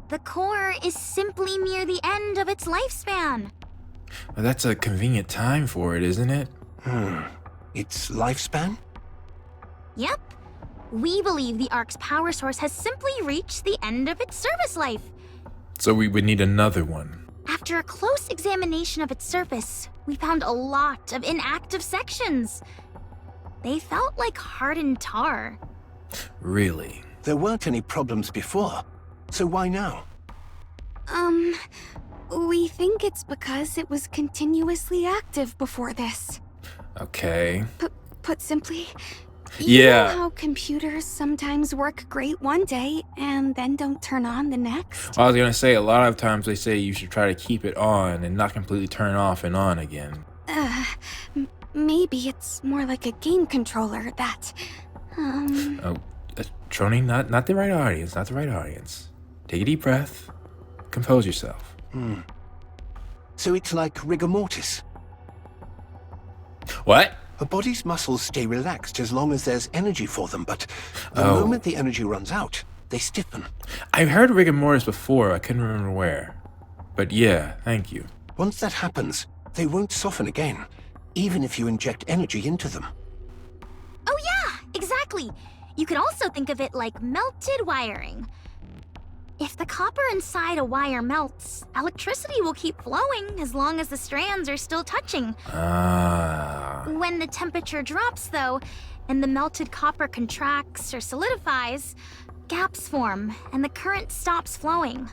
The core is simply near the end of its lifespan. Well, that's a convenient time for it, isn't it? Its lifespan? Yep. We believe the Ark's power source has simply reached the end of its service life. So we would need another one. After a close examination of its surface, we found a lot of inactive sections. They felt like hardened tar. Really? There weren't any problems before, so why now? We think it's because it was continuously active before this. Okay. Put simply, Yeah. you know how computers sometimes work great one day and then don't turn on the next? I was gonna say, a lot of times they say you should try to keep it on and not completely turn off and on again. Maybe it's more like a game controller that, Oh, Trony, not the right audience, not the right audience. Take a deep breath. Compose yourself. So it's like rigor mortis. What? A body's muscles stay relaxed as long as there's energy for them, but the Oh. moment the energy runs out, they stiffen. I've heard rigor mortis before, I couldn't remember where. But yeah, thank you. Once that happens, they won't soften again, even if you inject energy into them. Oh yeah, exactly. You could also think of it like melted wiring. If the copper inside a wire melts, electricity will keep flowing as long as the strands are still touching. Ah. When the temperature drops, though, and the melted copper contracts or solidifies, gaps form and the current stops flowing.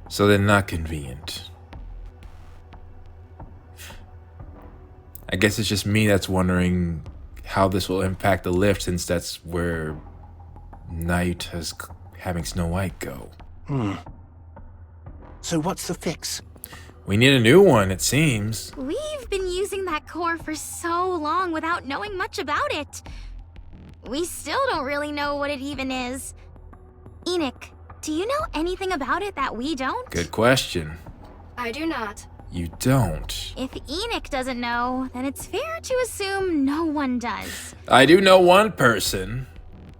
So they're not convenient. I guess it's just me that's wondering how this will impact the lift, since that's where Night is having Snow White go. So what's the fix? We need a new one, it seems. We've been using that core for so long without knowing much about it. We still don't really know what it even is. Enoch, do you know anything about it that we don't? Good question. I do not. You don't. If Enoch doesn't know, then it's fair to assume no one does. I do know one person,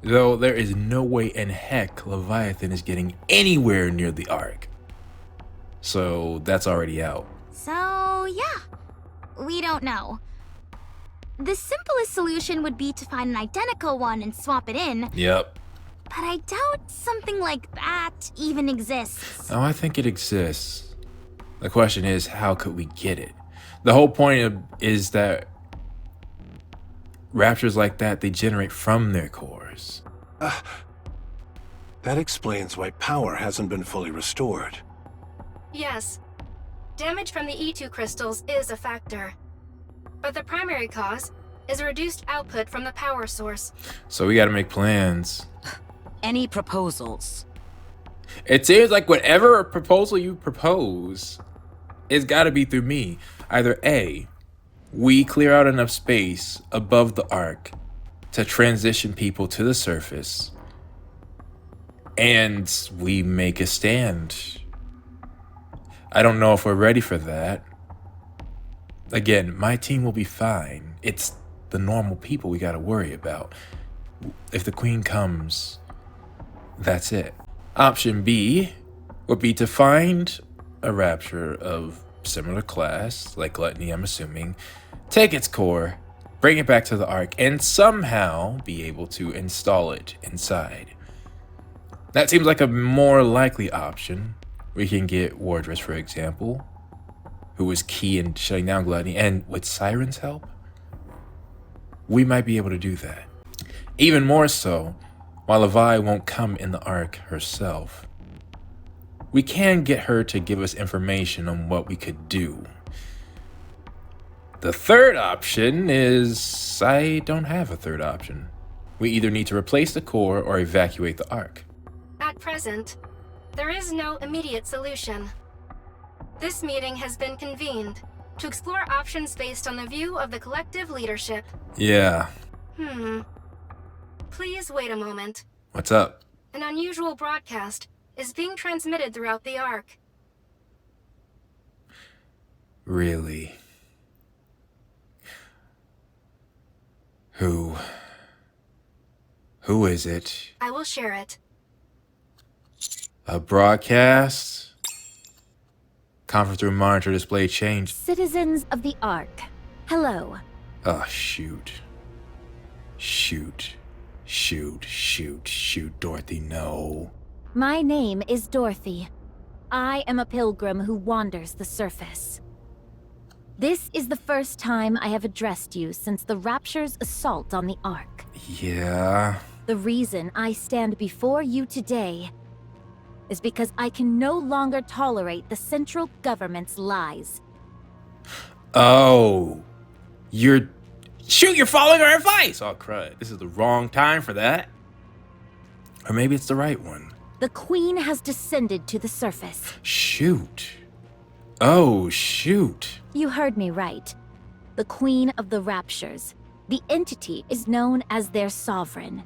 though there is no way in heck Leviathan is getting anywhere near the Ark. So that's already out. So, yeah, we don't know. The simplest solution would be to find an identical one and swap it in, Yep. but I doubt something like that even exists. Oh, I think it exists. The question is, how could we get it? The whole point is that raptors like that, they generate from their cores. That explains why power hasn't been fully restored. Yes, damage from the E2 crystals is a factor. But the primary cause is reduced output from the power source. So we gotta make plans. Any proposals? It seems like whatever proposal you propose, it's gotta be through me. Either A, we clear out enough space above the arc to transition people to the surface, and we make a stand. I don't know if we're ready for that. Again, my team will be fine. It's the normal people we gotta worry about. If the queen comes, that's it. Option B would be to find a rapture of similar class, like Gluttony, I'm assuming, take its core, bring it back to the Ark, and somehow be able to install it inside. That seems like a more likely option. We can get Wardress, for example, who was key in shutting down Gluttony, and with Siren's help, we might be able to do that. Even more so, while Levi won't come in the Ark herself, we can get her to give us information on what we could do. The third option is I don't have a third option. We either need to replace the core or evacuate the Ark. At present, there is no immediate solution. This meeting has been convened to explore options based on the view of the collective leadership. Yeah. Please wait a moment. What's up? An unusual broadcast is being transmitted throughout the Ark. Really? Who is it? I will share it. A broadcast? Conference room monitor display changed. Citizens of the Ark, hello. Oh, shoot. Shoot, Dorothy, no. My name is Dorothy. I am a pilgrim who wanders the surface. This is the first time I have addressed you since the Rapture's assault on the Ark. Yeah? The reason I stand before you today is because I can no longer tolerate the central government's lies. Oh, you're following our advice! Oh, crud. This is the wrong time for that. Or maybe it's the right one. The Queen has descended to the surface. Shoot. Oh, shoot. You heard me right. The Queen of the Raptures. The entity is known as their sovereign.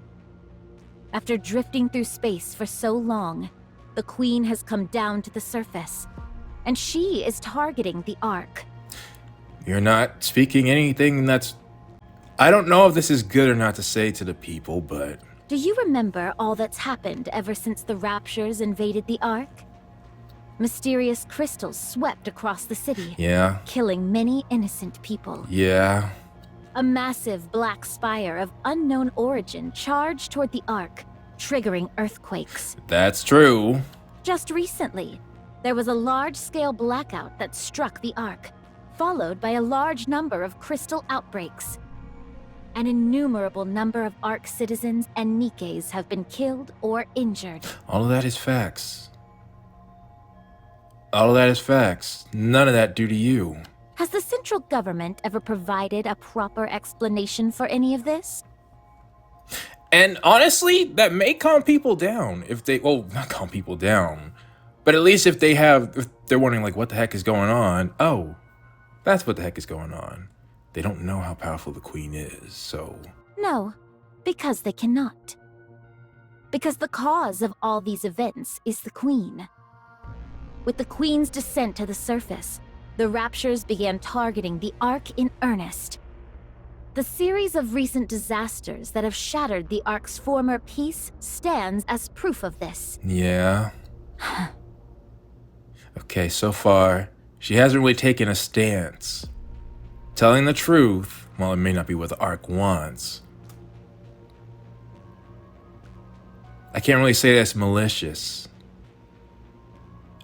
After drifting through space for so long, the Queen has come down to the surface, and she is targeting the Ark. You're not speaking anything that's... I don't know if this is good or not to say to the people, but... Do you remember all that's happened ever since the Raptures invaded the Ark? Mysterious crystals swept across the city. Yeah. Killing many innocent people. Yeah. A massive black spire of unknown origin charged toward the Ark, triggering earthquakes. That's true. Just recently, there was a large-scale blackout that struck the Ark, followed by a large number of crystal outbreaks. An innumerable number of Ark citizens and Nikkes have been killed or injured. All of that is facts. All of that is facts. None of that due to you. Has the central government ever provided a proper explanation for any of this? And honestly, that may calm people down if they, well, not calm people down, but at least if they're wondering like, what the heck is going on? Oh, that's what the heck is going on. They don't know how powerful the Queen is, so... No, because they cannot. Because the cause of all these events is the Queen. With the Queen's descent to the surface, the Raptures began targeting the Ark in earnest. The series of recent disasters that have shattered the Ark's former peace stands as proof of this. Yeah. Okay, so far, she hasn't really taken a stance. Telling the truth, while it may not be what the Ark wants. I can't really say that's malicious.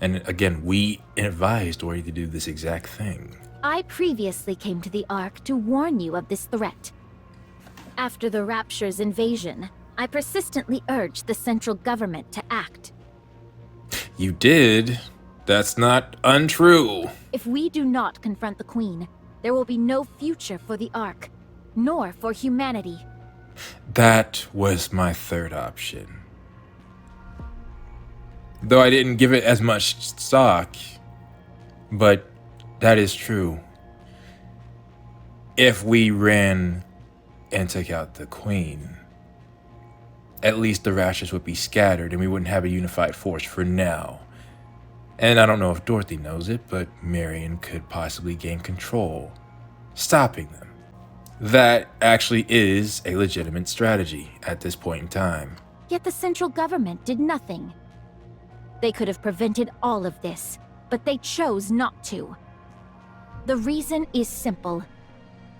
And again, we advised Dory to do this exact thing. I previously came to the Ark to warn you of this threat. After the Rapture's invasion, I persistently urged the central government to act. You did? That's not untrue. If we do not confront the Queen, there will be no future for the Ark, nor for humanity. That was my third option. Though I didn't give it as much stock, but that is true. If we ran and took out the Queen, at least the Raptures would be scattered and we wouldn't have a unified force for now. And I don't know if Dorothy knows it, but Marion could possibly gain control, stopping them. That actually is a legitimate strategy at this point in time. Yet the central government did nothing. They could have prevented all of this, but they chose not to. The reason is simple.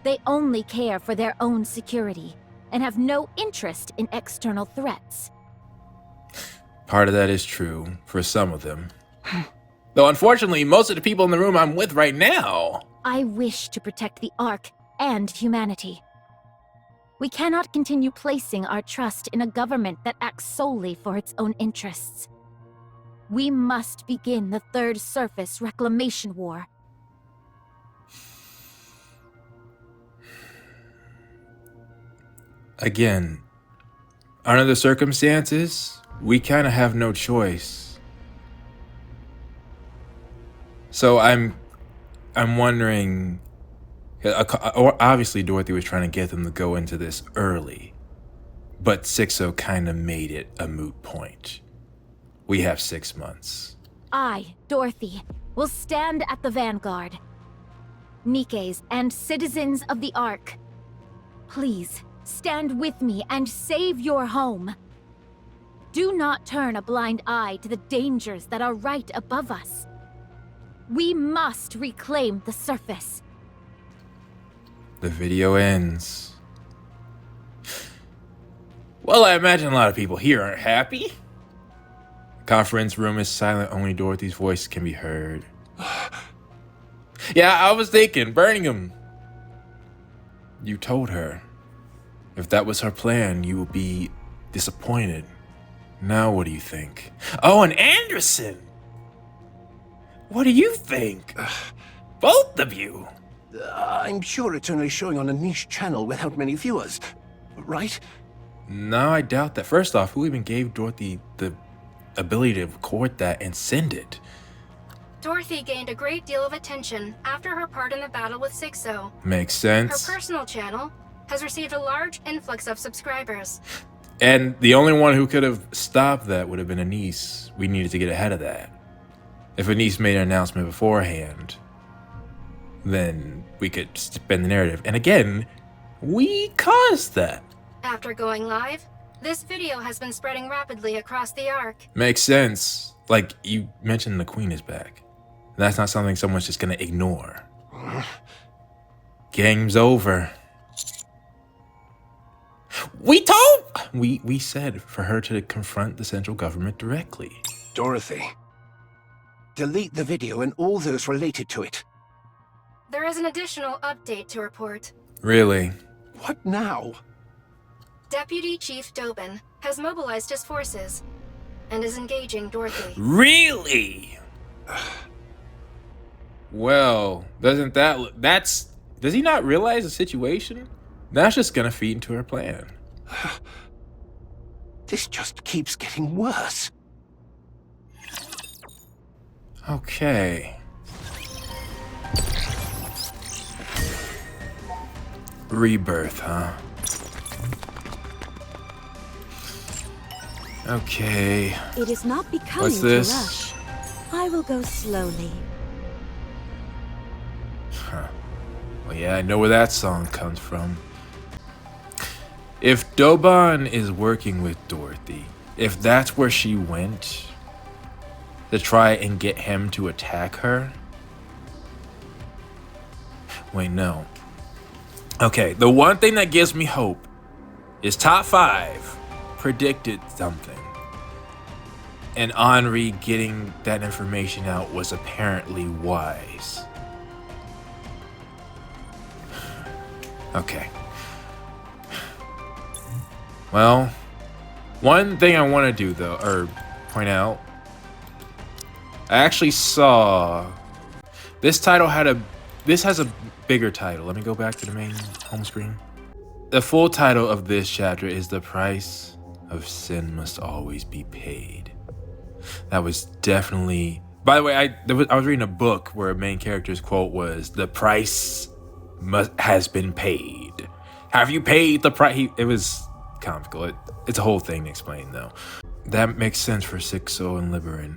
They only care for their own security and have no interest in external threats. Part of that is true for some of them. Though unfortunately, most of the people in the room I'm with right now. I wish to protect the Ark and humanity. We cannot continue placing our trust in a government that acts solely for its own interests. We must begin the Third Surface Reclamation War. Again, under the circumstances, we kind of have no choice. So I'm wondering, obviously Dorothy was trying to get them to go into this early, but 6-0 kind of made it a moot point. We have 6 months. I, Dorothy, will stand at the vanguard. Nikke's and citizens of the Ark, please stand with me and save your home. Do not turn a blind eye to the dangers that are right above us. We must reclaim the surface. The video ends. Well, I imagine a lot of people here aren't happy. The conference room is silent, only Dorothy's voice can be heard. Yeah, I was thinking, burning him. You told her. If that was her plan, you would be disappointed. Now what do you think? Oh, and Anderson! What do you think? Both of you. I'm sure it's only showing on a niche channel without many viewers, right? No, I doubt that. First off, who even gave Dorothy the ability to record that and send it? Dorothy gained a great deal of attention after her part in the battle with 6-0. Makes Her sense. personal channel has received a large influx of subscribers. And the only one who could have stopped that would have been Anise. We needed to get ahead of that. If Anise made an announcement beforehand, then we could spin the narrative. And again, we caused that. After going live, this video has been spreading rapidly across the Ark. Makes sense. Like, you mentioned the Queen is back. That's not something someone's just gonna ignore. Game's over. We said for her to confront the central government directly. Dorothy, delete the video and all those related to it. There is an additional update to report. Really? What now? Deputy Chief Dobin has mobilized his forces and is engaging Dorothy. Really? Well, does he not realize the situation? That's just gonna feed into her plan. This just keeps getting worse. Okay. Rebirth, huh? Okay. It is not becoming What's to this? rush. I will go slowly. Huh. Well, yeah, I know where that song comes from. If Dobon is working with Dorothy, if that's where she went to try and get him to attack her. Wait, no. Okay, the one thing that gives me hope is Top 5 predicted something. And Henri getting that information out was apparently wise. Well, one thing I want to do though, or point out, I actually saw this title this has a bigger title. Let me go back to the main home screen. The full title of this chapter is "The Price of Sin Must Always Be Paid." That was definitely, by the way, I was reading a book where a main character's quote was, "The price has been paid. Have you paid the price?" It was comical. It's a whole thing to explain though. That makes sense for Sixo and Liberin.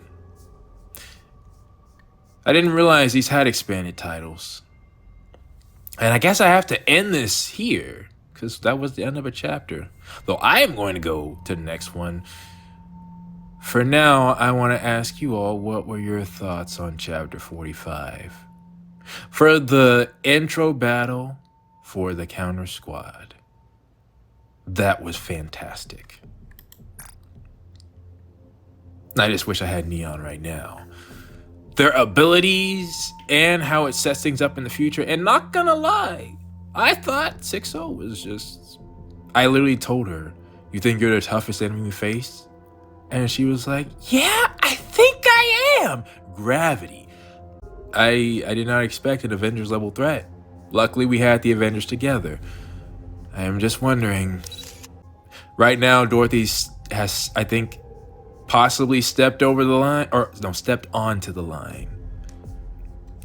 I didn't realize these had expanded titles. And I guess I have to end this here, because that was the end of a chapter. Though I am going to go to the next one. For now, I want to ask you all, what were your thoughts on chapter 45? For the intro battle for the counter squad, that was fantastic. I just wish I had Neon right now. Their abilities and how it sets things up in the future. And not gonna lie, I thought 6-0 was just... I literally told her, "You think you're the toughest enemy we face?" And she was like, "Yeah, I think I am." Gravity. I did not expect an Avengers level threat. Luckily, we had the Avengers together. I am just wondering. Right now, Dorothy has, I think, possibly stepped over the line, or no, stepped onto the line.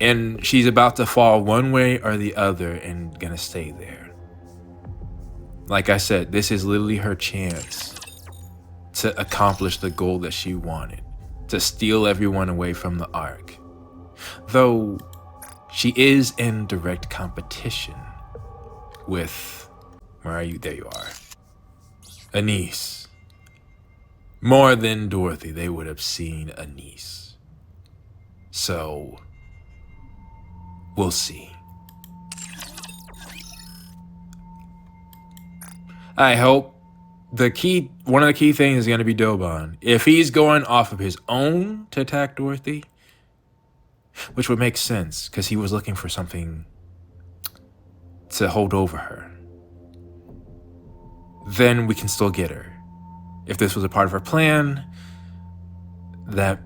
And she's about to fall one way or the other and gonna stay there. Like I said, this is literally her chance to accomplish the goal that she wanted, to steal everyone away from the Ark. Though she is in direct competition with, where are you? There you are. Anise. More than Dorothy, they would have seen Anise. So, we'll see. I hope one of the key things is going to be Dobon. If he's going off of his own to attack Dorothy, which would make sense because he was looking for something to hold over her, then we can still get her. If this was a part of her plan, that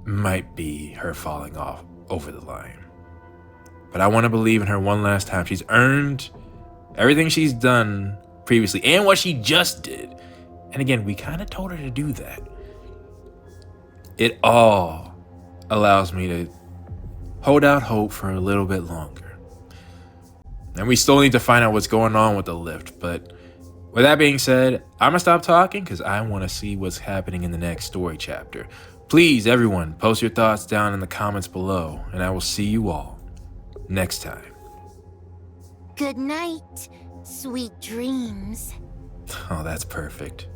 might be her falling off over the line. But I want to believe in her one last time. She's earned everything she's done previously and what she just did. And again, we kind of told her to do that. It all allows me to hold out hope for a little bit longer. And we still need to find out what's going on with the lift. But with that being said, I'm gonna stop talking because I want to see what's happening in the next story chapter. Please, everyone, post your thoughts down in the comments below, and I will see you all next time. Good night, sweet dreams. Oh, that's perfect.